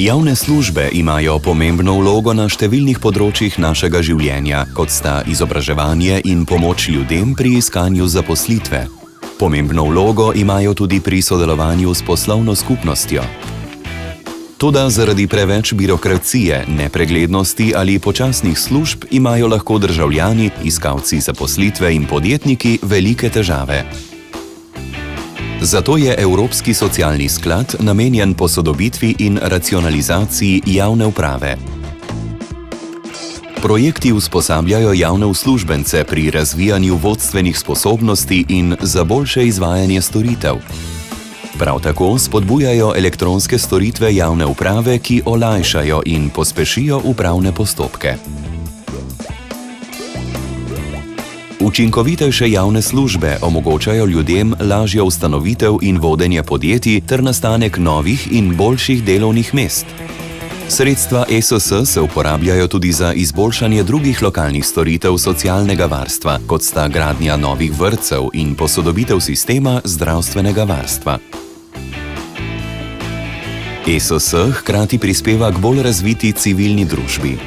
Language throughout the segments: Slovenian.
Javne službe imajo pomembno vlogo na številnih področjih našega življenja, kot sta izobraževanje in pomoč ljudem pri iskanju zaposlitve. Pomembno vlogo imajo tudi pri sodelovanju s poslovno skupnostjo. Toda zaradi preveč birokracije, nepreglednosti ali počasnih služb imajo lahko državljani, iskalci zaposlitve in podjetniki velike težave. Zato je Evropski socialni sklad namenjen posodobitvi in racionalizaciji javne uprave. Projekti usposabljajo javne uslužbence pri razvijanju vodstvenih sposobnosti in za boljše izvajanje storitev. Prav tako spodbujajo elektronske storitve javne uprave, ki olajšajo in pospešijo upravne postopke. Učinkovitejše javne službe omogočajo ljudem lažjo ustanovitev in vodenje podjetij ter nastanek novih in boljših delovnih mest. Sredstva ESS se uporabljajo tudi za izboljšanje drugih lokalnih storitev socialnega varstva, kot sta gradnja novih vrtcev in posodobitev sistema zdravstvenega varstva. ESS hkrati prispeva k bolj razviti civilni družbi.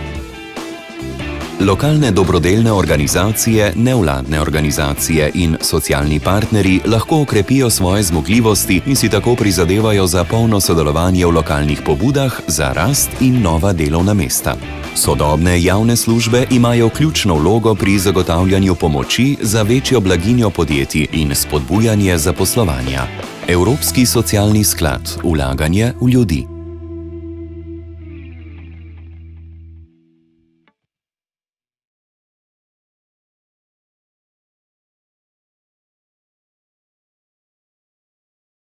Lokalne dobrodelne organizacije, nevladne organizacije in socialni partnerji lahko okrepijo svoje zmogljivosti in si tako prizadevajo za polno sodelovanje v lokalnih pobudah za rast in nova delovna mesta. Sodobne javne službe imajo ključno vlogo pri zagotavljanju pomoči za večjo blaginjo podjetij in spodbujanje zaposlovanja. Evropski socialni sklad – vlaganje v ljudi.